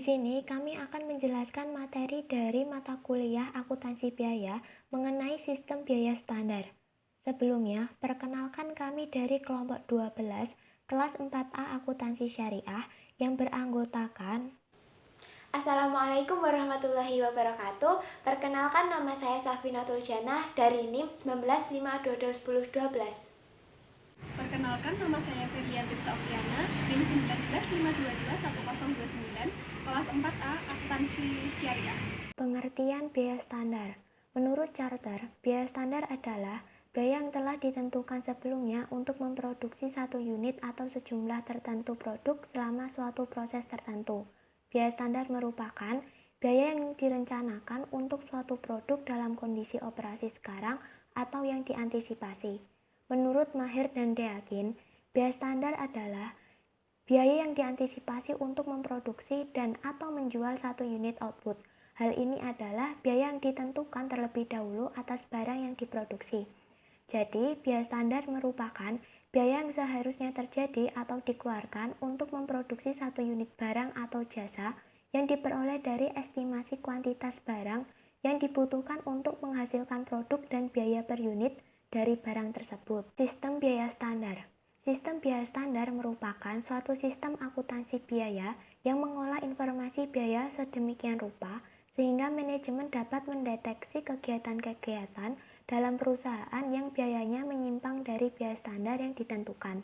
sini kami akan menjelaskan materi dari mata kuliah akuntansi biaya mengenai sistem biaya standar. Sebelumnya, perkenalkan kami dari kelompok 12 kelas 4A akuntansi syariah yang beranggotakan. Assalamualaikum warahmatullahi wabarakatuh. Perkenalkan, nama saya Safinatul Janah dari NIM 19521012. Perkenalkan, nama saya Ferianti Sofriana, NIM 19522129, kelas 4A Akuntansi Syariah. Pengertian biaya standar. Menurut Charter, biaya standar adalah biaya yang telah ditentukan sebelumnya untuk memproduksi satu unit atau sejumlah tertentu produk selama suatu proses tertentu. Biaya standar merupakan biaya yang direncanakan untuk suatu produk dalam kondisi operasi sekarang atau yang diantisipasi. Menurut Mahir dan Deakin, biaya standar adalah biaya yang diantisipasi untuk memproduksi dan atau menjual satu unit output. Hal ini adalah biaya yang ditentukan terlebih dahulu atas barang yang diproduksi. Jadi, biaya standar merupakan biaya yang seharusnya terjadi atau dikeluarkan untuk memproduksi satu unit barang atau jasa yang diperoleh dari estimasi kuantitas barang yang dibutuhkan untuk menghasilkan produk dan biaya per unit dari barang tersebut. Sistem biaya standar. Sistem biaya standar merupakan suatu sistem akuntansi biaya yang mengolah informasi biaya sedemikian rupa sehingga manajemen dapat mendeteksi kegiatan-kegiatan dalam perusahaan yang biayanya menyimpang dari biaya standar yang ditentukan.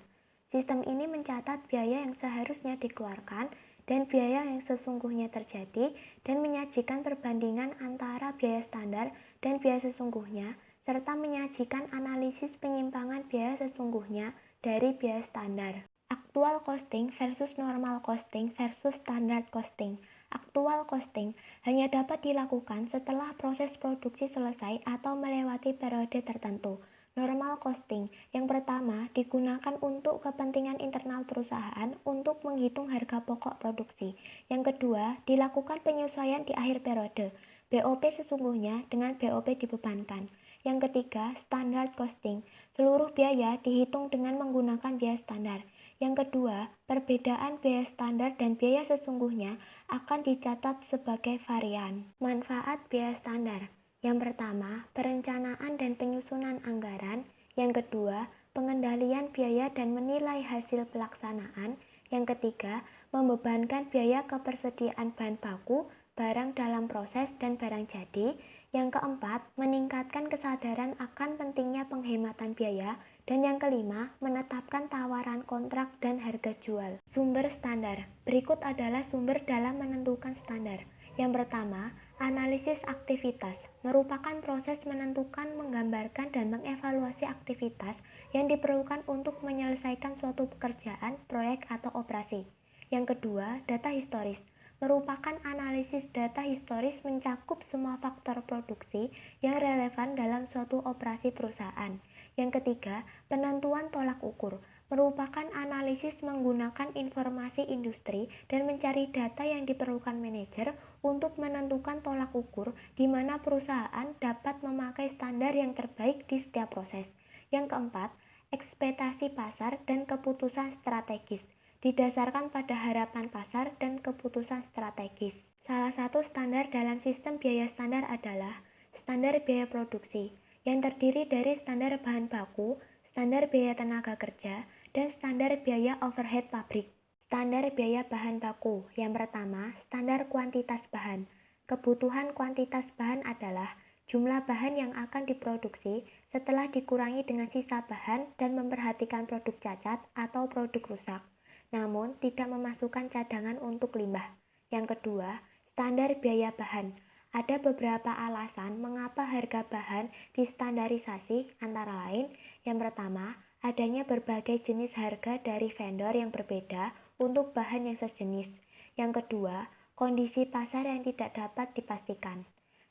Sistem ini mencatat biaya yang seharusnya dikeluarkan dan biaya yang sesungguhnya terjadi dan menyajikan perbandingan antara biaya standar dan biaya sesungguhnya serta menyajikan analisis penyimpangan biaya sesungguhnya dari biaya standar. Actual costing versus normal costing versus standard costing. Actual costing hanya dapat dilakukan setelah proses produksi selesai atau melewati periode tertentu. Normal costing yang pertama digunakan untuk kepentingan internal perusahaan untuk menghitung harga pokok produksi. Yang kedua, dilakukan penyesuaian di akhir periode. BOP sesungguhnya dengan BOP dibebankan. Yang ketiga, standard costing. Seluruh biaya dihitung dengan menggunakan biaya standar. Yang kedua, perbedaan biaya standar dan biaya sesungguhnya akan dicatat sebagai varian. Manfaat biaya standar. Yang pertama, perencanaan dan penyusunan anggaran. Yang kedua, pengendalian biaya dan menilai hasil pelaksanaan. Yang ketiga, membebankan biaya kepersediaan bahan baku, barang dalam proses dan barang jadi. Yang keempat, meningkatkan kesadaran akan pentingnya penghematan biaya. Dan yang kelima, menetapkan tawaran kontrak dan harga jual. Sumber standar. Berikut adalah sumber dalam menentukan standar. Yang pertama, analisis aktivitas merupakan proses menentukan, menggambarkan, dan mengevaluasi aktivitas yang diperlukan untuk menyelesaikan suatu pekerjaan, proyek, atau operasi. Yang kedua, data historis merupakan analisis data historis mencakup semua faktor produksi yang relevan dalam suatu operasi perusahaan. Yang ketiga, penentuan tolak ukur merupakan analisis menggunakan informasi industri dan mencari data yang diperlukan manajer untuk menentukan tolak ukur di mana perusahaan dapat memakai standar yang terbaik di setiap proses. Yang keempat, ekspektasi pasar dan keputusan strategis didasarkan pada harapan pasar dan keputusan strategis. Salah satu standar dalam sistem biaya standar adalah standar biaya produksi yang terdiri dari standar bahan baku, standar biaya tenaga kerja, dan standar biaya overhead pabrik. Standar biaya bahan baku. Yang pertama, standar kuantitas bahan. Kebutuhan kuantitas bahan adalah jumlah bahan yang akan diproduksi setelah dikurangi dengan sisa bahan dan memperhatikan produk cacat atau produk rusak, namun tidak memasukkan cadangan untuk limbah. Yang kedua, standar biaya bahan. Ada beberapa alasan mengapa harga bahan distandarisasi, antara lain, yang pertama, adanya berbagai jenis harga dari vendor yang berbeda untuk bahan yang sejenis. Yang kedua, kondisi pasar yang tidak dapat dipastikan.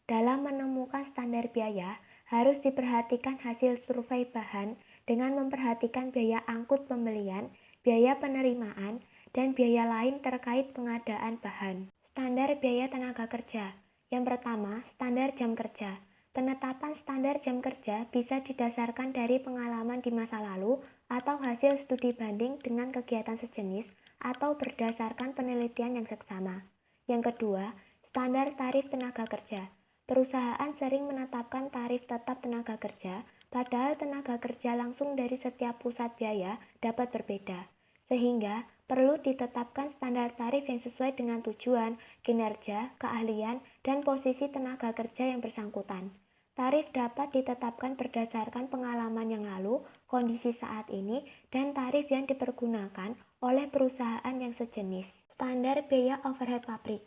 Dalam menemukan standar biaya, harus diperhatikan hasil survei bahan dengan memperhatikan biaya angkut pembelian, biaya penerimaan, dan biaya lain terkait pengadaan bahan. Standar biaya tenaga kerja. Yang pertama, standar jam kerja. Penetapan standar jam kerja bisa didasarkan dari pengalaman di masa lalu atau hasil studi banding dengan kegiatan sejenis atau berdasarkan penelitian yang seksama. Yang kedua, standar tarif tenaga kerja. Perusahaan sering menetapkan tarif tetap tenaga kerja, padahal tenaga kerja langsung dari setiap pusat biaya dapat berbeda, sehingga perlu ditetapkan standar tarif yang sesuai dengan tujuan, kinerja, keahlian, dan posisi tenaga kerja yang bersangkutan. Tarif dapat ditetapkan berdasarkan pengalaman yang lalu, kondisi saat ini, dan tarif yang dipergunakan oleh perusahaan yang sejenis. Standar biaya overhead pabrik.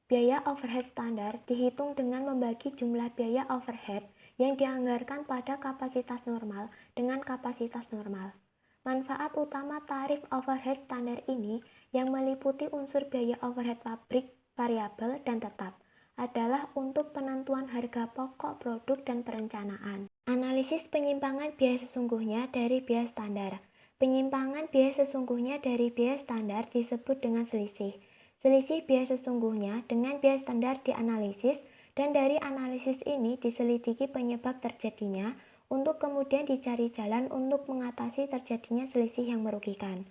Biaya overhead standar dihitung dengan membagi jumlah biaya overhead yang dianggarkan pada kapasitas normal dengan kapasitas normal. Manfaat utama tarif overhead standar ini yang meliputi unsur biaya overhead pabrik, variabel, dan tetap adalah untuk penentuan harga pokok produk dan perencanaan. Analisis penyimpangan biaya sesungguhnya dari biaya standar. Penyimpangan biaya sesungguhnya dari biaya standar disebut dengan selisih. Selisih biaya sesungguhnya dengan biaya standar dianalisis, dan dari analisis ini diselidiki penyebab terjadinya untuk kemudian dicari jalan untuk mengatasi terjadinya selisih yang merugikan.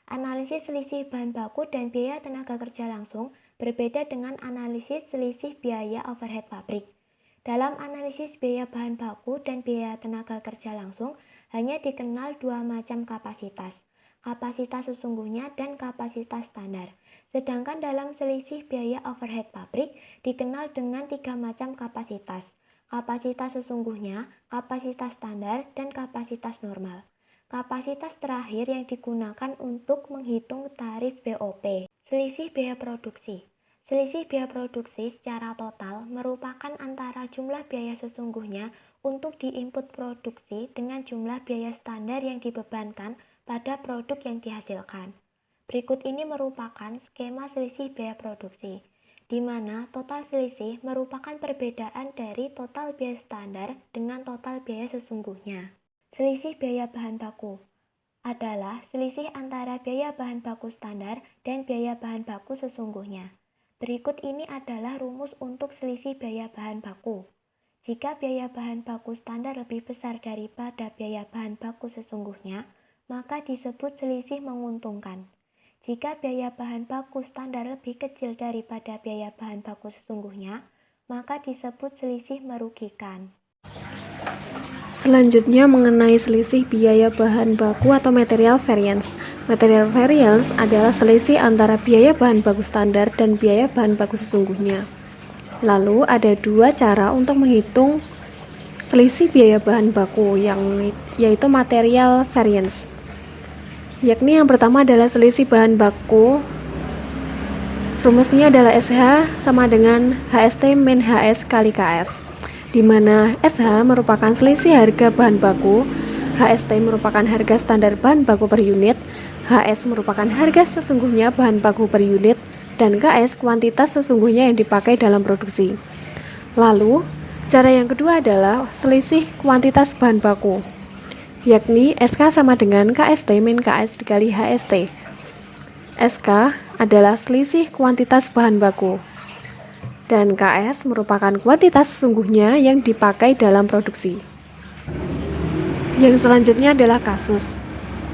Analisis selisih bahan baku dan biaya tenaga kerja langsung berbeda dengan analisis selisih biaya overhead pabrik. Dalam analisis biaya bahan baku dan biaya tenaga kerja langsung hanya dikenal dua macam kapasitas, kapasitas sesungguhnya dan kapasitas standar. Sedangkan dalam selisih biaya overhead pabrik dikenal dengan tiga macam kapasitas, kapasitas sesungguhnya, kapasitas standar, dan kapasitas normal. Kapasitas terakhir yang digunakan untuk menghitung tarif BOP. Selisih biaya produksi. Selisih biaya produksi secara total merupakan antara jumlah biaya sesungguhnya untuk diinput produksi dengan jumlah biaya standar yang dibebankan pada produk yang dihasilkan. Berikut ini merupakan skema selisih biaya produksi, di mana total selisih merupakan perbedaan dari total biaya standar dengan total biaya sesungguhnya. Selisih biaya bahan baku adalah selisih antara biaya bahan baku standar dan biaya bahan baku sesungguhnya. Berikut ini adalah rumus untuk selisih biaya bahan baku. Jika biaya bahan baku standar lebih besar daripada biaya bahan baku sesungguhnya, maka disebut selisih menguntungkan. Jika biaya bahan baku standar lebih kecil daripada biaya bahan baku sesungguhnya, maka disebut selisih merugikan. Selanjutnya mengenai selisih biaya bahan baku atau material variance. Material variance adalah selisih antara biaya bahan baku standar dan biaya bahan baku sesungguhnya. Lalu ada dua cara untuk menghitung selisih biaya bahan baku, yaitu material variance. Yakni yang pertama adalah selisih bahan baku. Rumusnya adalah SH sama dengan HST min HS kali KS, di mana SH merupakan selisih harga bahan baku, HST merupakan harga standar bahan baku per unit, HS merupakan harga sesungguhnya bahan baku per unit, dan KS kuantitas sesungguhnya yang dipakai dalam produksi. Lalu, cara yang kedua adalah selisih kuantitas bahan baku, yakni SK sama dengan KST min KS dikali HST. SK adalah selisih kuantitas bahan baku, dan KS merupakan kuantitas sesungguhnya yang dipakai dalam produksi. Yang selanjutnya adalah kasus.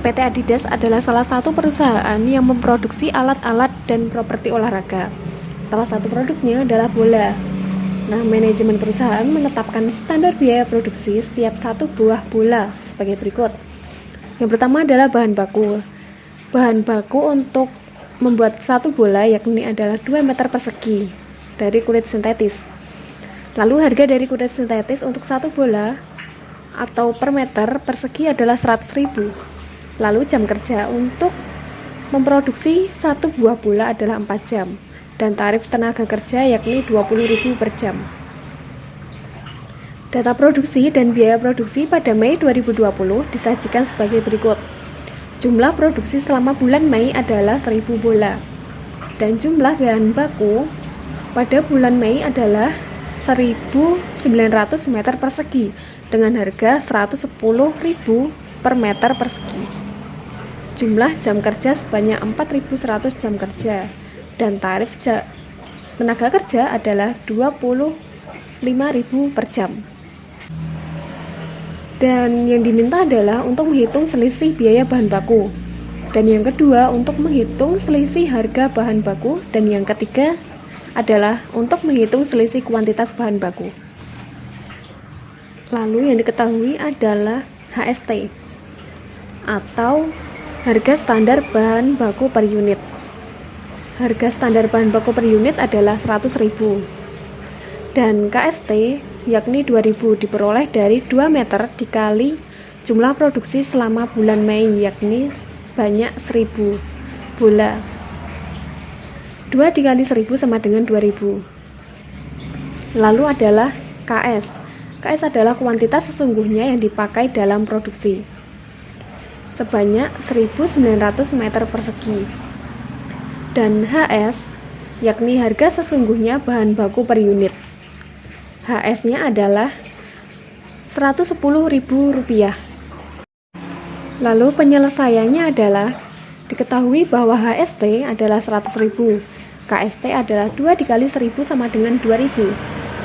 PT Adidas adalah salah satu perusahaan yang memproduksi alat-alat dan properti olahraga. Salah satu produknya adalah bola. Nah, manajemen perusahaan menetapkan standar biaya produksi setiap satu buah bola sebagai berikut. Yang pertama adalah bahan baku. Bahan baku untuk membuat satu bola yakni adalah 2 meter persegi dari kulit sintetis. Lalu harga dari kulit sintetis untuk satu bola atau per meter persegi adalah 100.000. Lalu jam kerja untuk memproduksi satu buah bola adalah 4 jam. Dan tarif tenaga kerja yakni 20.000 per jam. Data produksi dan biaya produksi pada Mei 2020 disajikan sebagai berikut. Jumlah produksi selama bulan Mei adalah 1.000 bola. Dan jumlah bahan baku pada bulan Mei adalah 1.900 meter persegi dengan harga 110.000 per meter persegi. Jumlah jam kerja sebanyak 4.100 jam kerja. Dan tarif tenaga kerja adalah 25.000 per jam. Dan yang diminta adalah untuk menghitung selisih biaya bahan baku. Dan yang kedua untuk menghitung selisih harga bahan baku. Dan yang ketiga adalah untuk menghitung selisih kuantitas bahan baku. Lalu yang diketahui adalah HST atau harga standar bahan baku per unit. Harga standar bahan baku per unit adalah 100.000 dan KST yakni 2.000 diperoleh dari 2 meter dikali jumlah produksi selama bulan Mei, yakni banyak 1.000 bola. 2 dikali 1.000 sama dengan 2.000. Lalu adalah KS. KS adalah kuantitas sesungguhnya yang dipakai dalam produksi, sebanyak 1.900 meter persegi. Dan HS yakni harga sesungguhnya bahan baku per unit. HS-nya adalah Rp110.000. Lalu penyelesaiannya adalah diketahui bahwa HST adalah 100.000, KST adalah 2 dikali 1.000 sama dengan 2.000,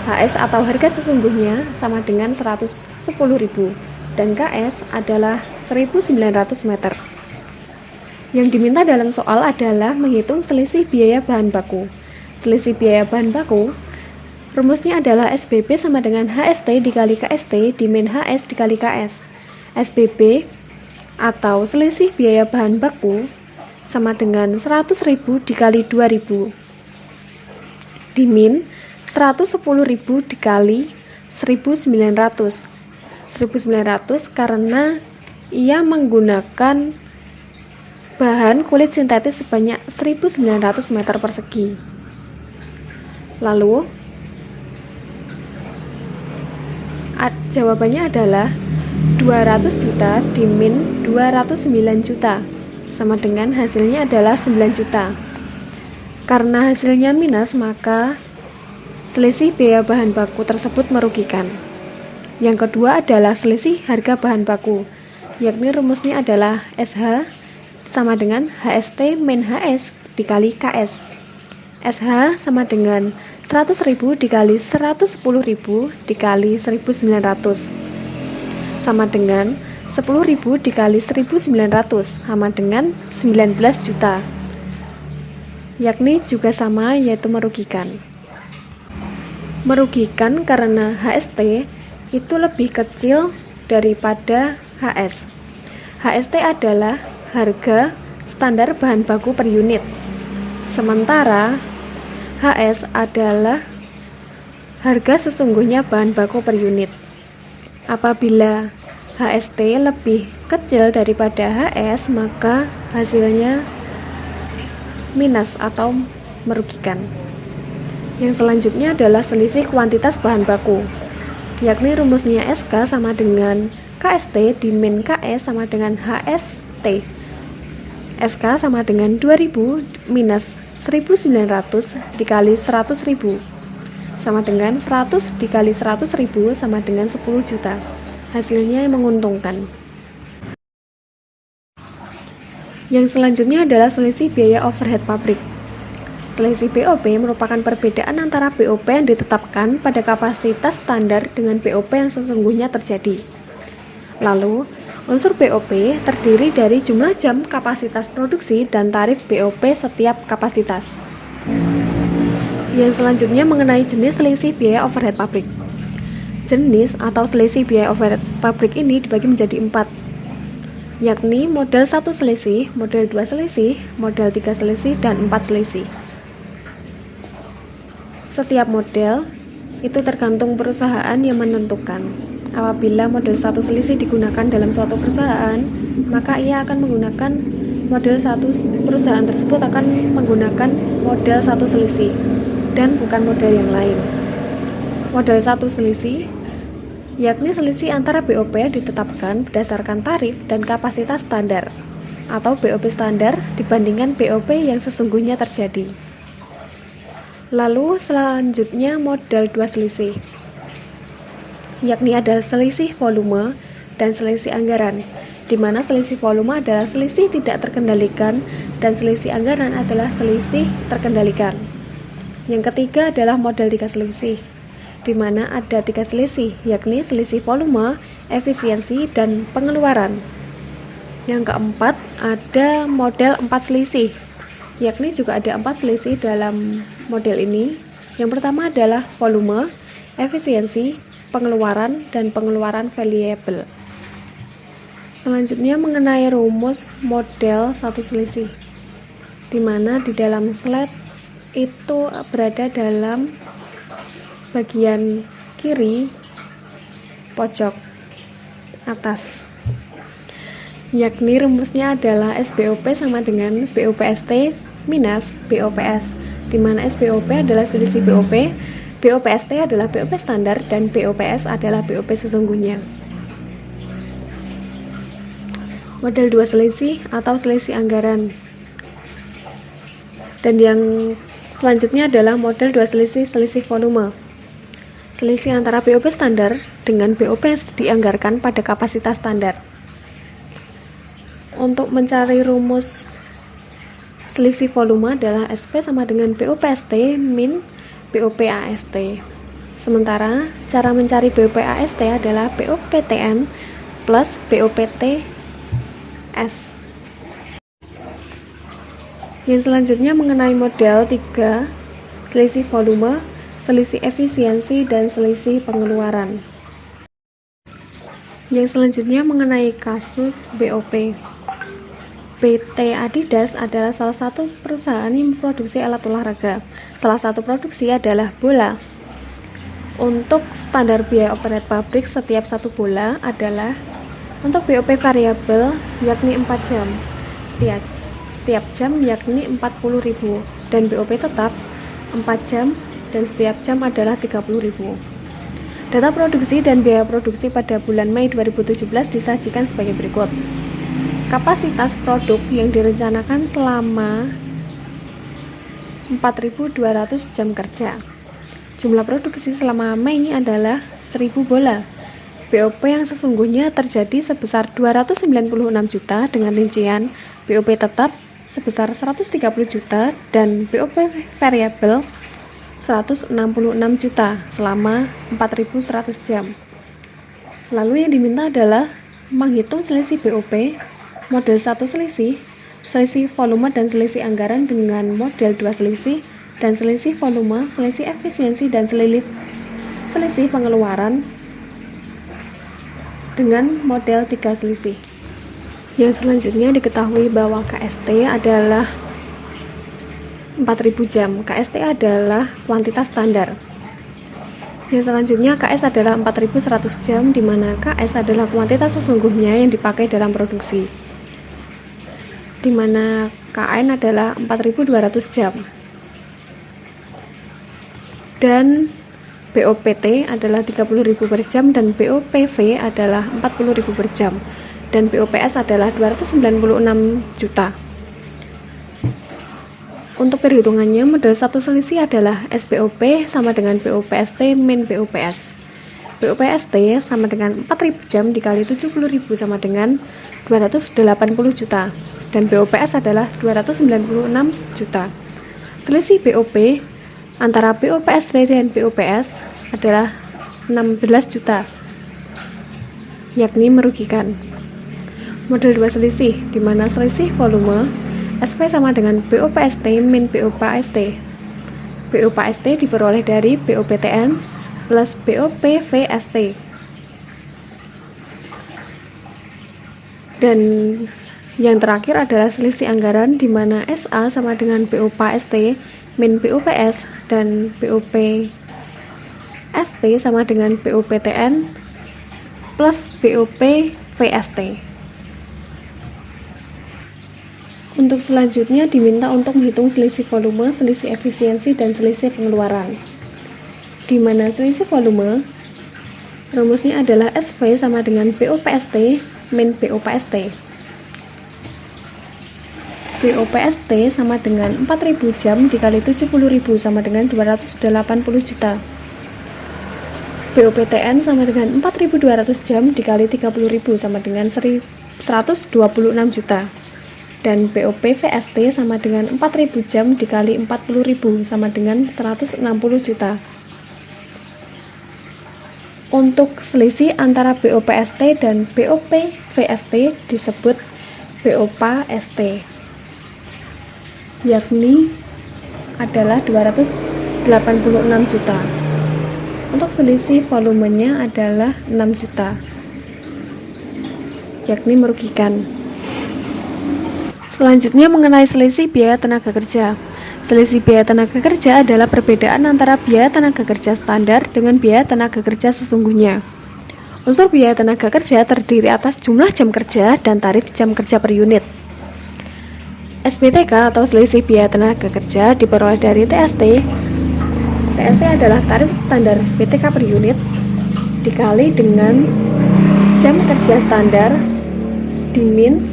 HS atau harga sesungguhnya sama dengan 110.000, dan KS adalah 1.900 meter. Yang diminta dalam soal adalah menghitung selisih biaya bahan baku. Selisih biaya bahan baku rumusnya adalah SBB sama dengan HST dikali KST dimin HS dikali KS. SBB atau selisih biaya bahan baku sama dengan 100.000 dikali 2.000 dimin 110.000 dikali 1.900 karena ia menggunakan bahan kulit sintetis sebanyak 1.900 meter persegi. Lalu jawabannya adalah 200 juta dimin 209 juta sama dengan hasilnya adalah 9 juta. Karena hasilnya minus, maka selisih biaya bahan baku tersebut merugikan. Yang kedua adalah selisih harga bahan baku, yakni rumusnya adalah SH sama dengan HST min HS dikali KS. SH sama dengan 100.000 dikali 110.000 dikali 1.900 sama dengan 10.000 dikali 1.900 sama dengan 19 juta, yakni juga sama, yaitu merugikan. Merugikan karena HST itu lebih kecil daripada HS. HST adalah harga standar bahan baku per unit, sementara HS adalah harga sesungguhnya bahan baku per unit. Apabila HST lebih kecil daripada HS, maka hasilnya minus atau merugikan. Yang selanjutnya adalah selisih kuantitas bahan baku, yakni rumusnya SK sama dengan KST dimin KS sama dengan HST. SK sama dengan 2.000 minus 1.900 dikali 100.000 sama dengan 100 dikali 100.000 sama dengan 10 juta. Hasilnya yang menguntungkan. Yang selanjutnya adalah selisih biaya overhead pabrik. Selisih BOP merupakan perbedaan antara BOP yang ditetapkan pada kapasitas standar dengan BOP yang sesungguhnya terjadi. Lalu, unsur BOP terdiri dari jumlah jam kapasitas produksi dan tarif BOP setiap kapasitas. Yang selanjutnya mengenai jenis selisih biaya overhead pabrik. Jenis atau selisih biaya overhead pabrik ini dibagi menjadi 4, yakni model 1 selisih, model 2 selisih, model 3 selisih, dan 4 selisih. Setiap model itu tergantung perusahaan yang menentukan. Apabila model 1 selisih digunakan dalam suatu perusahaan, maka ia akan menggunakan model 1, perusahaan tersebut akan menggunakan model 1 selisih dan bukan model yang lain. Model 1 selisih yakni selisih antara BOP yang ditetapkan berdasarkan tarif dan kapasitas standar atau BOP standar dibandingkan BOP yang sesungguhnya terjadi. Lalu selanjutnya model 2 selisih, yakni ada selisih volume dan selisih anggaran, di mana selisih volume adalah selisih tidak terkendalikan dan selisih anggaran adalah selisih terkendalikan. Yang ketiga adalah model 3 selisih, di mana ada 3 selisih, yakni selisih volume, efisiensi, dan pengeluaran. Yang keempat ada model 4 selisih, yakni juga ada 4 selisih dalam model ini. Yang pertama adalah volume, efisiensi, pengeluaran, dan pengeluaran variabel. Selanjutnya mengenai rumus model satu selisih, di mana di dalam slide itu berada dalam bagian kiri pojok atas, yakni rumusnya adalah SBOP sama dengan BOPST minus BOPS, di mana SBOP adalah selisih BOP, BOPST adalah BOP standar, dan BOPS adalah BOP sesungguhnya. Model 2 selisih atau selisih anggaran. Dan yang selanjutnya adalah model 2 selisih, selisih volume. Selisih antara BOP standar dengan BOP yang dianggarkan pada kapasitas standar. Untuk mencari rumus selisih volume adalah SP sama dengan BOPST min BOPAST. Sementara cara mencari BOPAST adalah BOPTN plus BOPTS. Yang selanjutnya mengenai model 3, selisih volume, selisih efisiensi, dan selisih pengeluaran. Yang selanjutnya mengenai kasus BOP. PT Adidas adalah salah satu perusahaan yang memproduksi alat olahraga. Salah satu produksi adalah bola. Untuk standar biaya operasi pabrik setiap satu bola adalah untuk BOP variabel yakni 4 jam. Setiap jam yakni 40.000, dan BOP tetap 4 jam dan setiap jam adalah 30.000. Data produksi dan biaya produksi pada bulan Mei 2017 disajikan sebagai berikut. Kapasitas produk yang direncanakan selama 4.200 jam kerja. Jumlah produksi selama Mei adalah 1.000 bola. BOP yang sesungguhnya terjadi sebesar 296 juta dengan rincian BOP tetap sebesar 130 juta dan BOP variabel 166 juta selama 4.100 jam. Lalu yang diminta adalah menghitung selisih BOP, model 1 selisih, selisih volume dan selisih anggaran dengan model 2 selisih, dan selisih volume, selisih efisiensi, dan selisih pengeluaran dengan model 3 selisih. Yang selanjutnya diketahui bahwa KST adalah 4.000 jam. KST adalah kuantitas standar. Yang selanjutnya KS adalah 4.100 jam, di mana KS adalah kuantitas sesungguhnya yang dipakai dalam produksi, di mana KN adalah 4.200 jam. Dan BOPT adalah 30.000 per jam dan BOPV adalah 40.000 per jam dan BOPS adalah 296 juta. Untuk perhitungannya, model 1 selisih adalah SBOP sama dengan BOPST min BOPS. BOPST sama dengan 4.000 jam dikali 70.000 sama dengan 280 juta dan BOPS adalah 296 juta. Selisih BOP antara BOPST dan BOPS adalah 16 juta, yakni merugikan. Model 2 selisih, di mana selisih volume SP sama dengan BOPST min BOPAST. BOPAST diperoleh dari BOPTN plus BOPVST. Dan yang terakhir adalah selisih anggaran, di mana SA sama dengan BOPAST min BOPS dan BOPST sama dengan BOPTN plus BOPVST. Untuk selanjutnya diminta untuk menghitung selisih volume, selisih efisiensi, dan selisih pengeluaran. Di mana selisih volume rumusnya adalah SV sama dengan BOPST min BOPST. BOPST sama dengan 4.000 jam dikali 70.000 sama dengan 280 juta. BOPTN sama dengan 4.200 jam dikali 30.000 sama dengan 126 juta. Dan BOPVST sama dengan 4.000 jam dikali 40.000 sama dengan 160 juta. Untuk selisih antara BOPST dan BOPVST disebut BOPAST. yakni adalah 286 juta. Untuk selisih volumenya adalah 6 juta, yakni merugikan. Selanjutnya mengenai selisih biaya tenaga kerja. Selisih biaya tenaga kerja adalah perbedaan antara biaya tenaga kerja standar dengan biaya tenaga kerja sesungguhnya. Unsur biaya tenaga kerja terdiri atas jumlah jam kerja dan tarif jam kerja per unit. SBTK atau selisih biaya tenaga kerja diperoleh dari TST. TST adalah tarif standar BTK per unit dikali dengan jam kerja standar dimin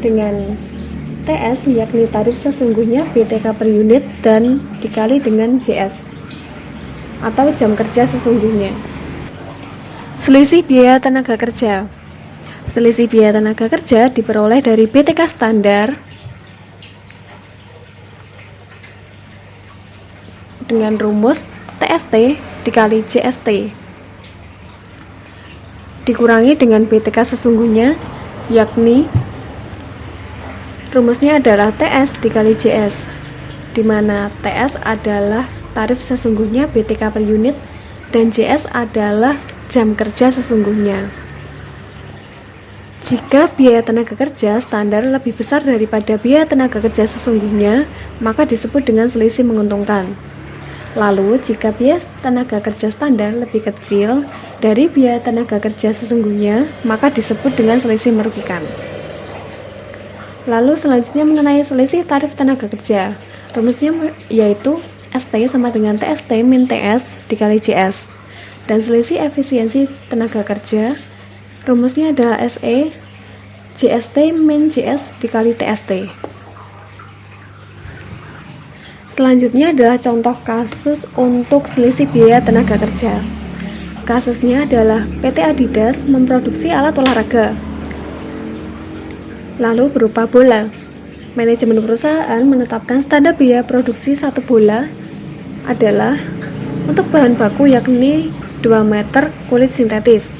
dengan TS, yakni tarif sesungguhnya BTK per unit, dan dikali dengan JS atau jam kerja sesungguhnya. Selisih biaya tenaga kerja. Selisih biaya tenaga kerja diperoleh dari BTK standar dengan rumus TST dikali JST dikurangi dengan BTK sesungguhnya, yakni rumusnya adalah TS dikali JS, di mana TS adalah tarif sesungguhnya BTK per unit dan JS adalah jam kerja sesungguhnya. Jika biaya tenaga kerja standar lebih besar daripada biaya tenaga kerja sesungguhnya, maka disebut dengan selisih menguntungkan. Lalu, jika biaya tenaga kerja standar lebih kecil dari biaya tenaga kerja sesungguhnya, maka disebut dengan selisih merugikan. Lalu selanjutnya mengenai selisih tarif tenaga kerja. Rumusnya yaitu ST sama dengan TST min TS dikali JS. Dan selisih efisiensi tenaga kerja, rumusnya adalah SE JST min JS dikali TST. Selanjutnya adalah contoh kasus untuk selisih biaya tenaga kerja. Kasusnya adalah PT Adidas memproduksi alat olahraga, lalu berupa bola. Manajemen perusahaan menetapkan standar biaya produksi satu bola adalah untuk bahan baku yakni 2 meter kulit sintetis.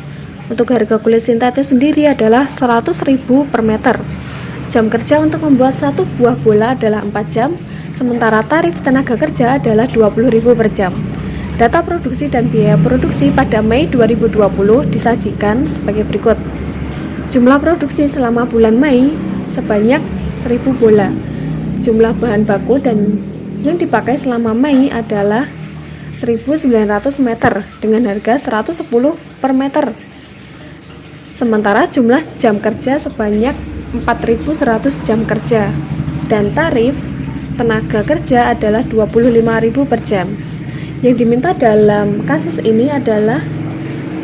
Untuk harga kulit sintetis sendiri adalah 100.000 per meter. Jam kerja untuk membuat satu buah bola adalah 4 jam, sementara tarif tenaga kerja adalah 20.000 per jam. Data produksi dan biaya produksi pada Mei 2020 disajikan sebagai berikut. Jumlah produksi selama bulan Mei sebanyak 1.000 bola. Jumlah bahan baku dan yang dipakai selama Mei adalah 1.900 meter dengan harga 110 per meter. Sementara jumlah jam kerja sebanyak 4.100 jam kerja dan tarif tenaga kerja adalah 25.000 per jam. Yang diminta dalam kasus ini adalah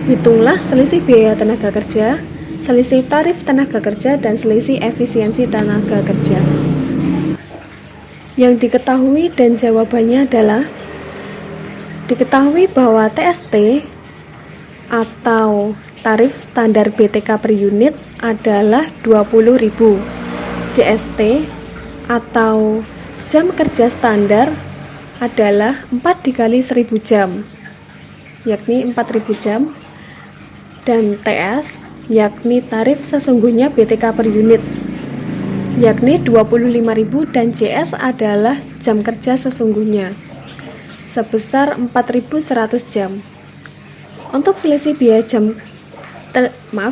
hitunglah selisih biaya tenaga kerja, selisih tarif tenaga kerja, dan selisih efisiensi tenaga kerja. Yang diketahui dan jawabannya adalah diketahui bahwa TST atau tarif standar BTK per unit adalah 20.000. JST atau jam kerja standar adalah 4 dikali 1.000 jam, yakni 4.000 jam, dan TS yakni tarif sesungguhnya BTK per unit, yakni 25.000, dan JS adalah jam kerja sesungguhnya sebesar 4.100 jam. Untuk selisih biaya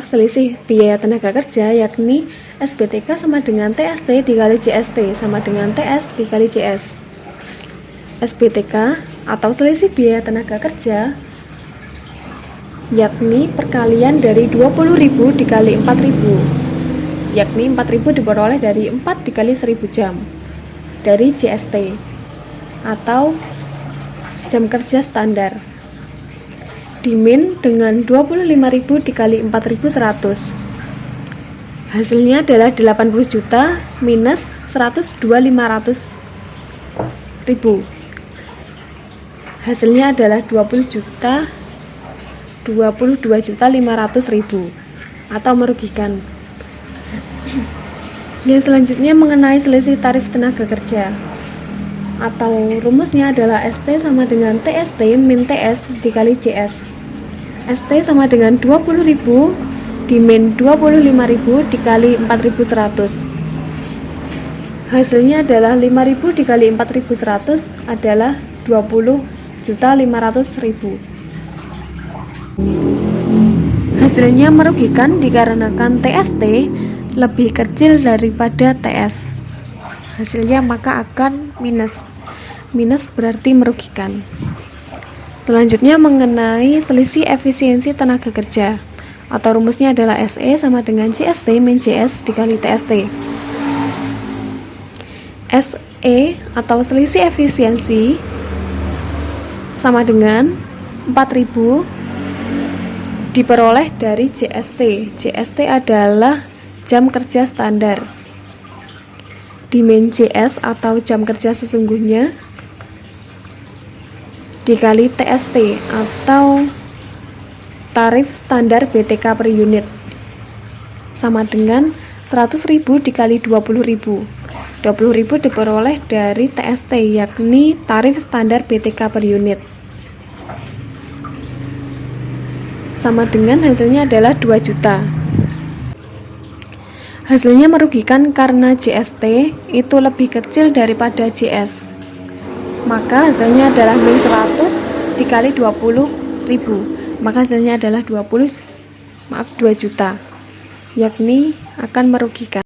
selisih biaya tenaga kerja yakni SBTK sama dengan TST dikali JST sama dengan TS dikali JS. SBTK atau selisih biaya tenaga kerja yakni perkalian dari 20.000 dikali 4.000, yakni 4.000 diperoleh dari 4 dikali 1.000 jam dari JST atau jam kerja standar, dimin dengan 25.000 dikali 4.100. Hasilnya adalah 80 juta minus 102.500.000. Hasilnya adalah 22.500.000 atau merugikan. Yang selanjutnya mengenai selisih tarif tenaga kerja, atau rumusnya adalah ST sama dengan TST min TS dikali JS. ST sama dengan 20.000 dimin 25.000 dikali 4.100. Hasilnya adalah 5.000 dikali 4.100 adalah 20.500.000. Hasilnya merugikan dikarenakan TST lebih kecil daripada TS. Hasilnya maka akan minus. Minus berarti merugikan. Selanjutnya mengenai selisih efisiensi tenaga kerja, atau rumusnya adalah SE sama dengan CST min CS dikali TST. SE atau selisih efisiensi sama dengan 4.000 diperoleh dari JST. JST adalah jam kerja standar. Dimen JS atau jam kerja sesungguhnya dikali TST atau tarif standar BTK per unit sama dengan 100.000 dikali 20.000. 20.000 diperoleh dari TST, yakni tarif standar BTK per unit. Sama dengan hasilnya adalah 2 juta. Hasilnya merugikan karena JST itu lebih kecil daripada JS. Maka hasilnya adalah min 100 dikali 20.000. Maka hasilnya adalah 2 juta, yakni akan merugikan.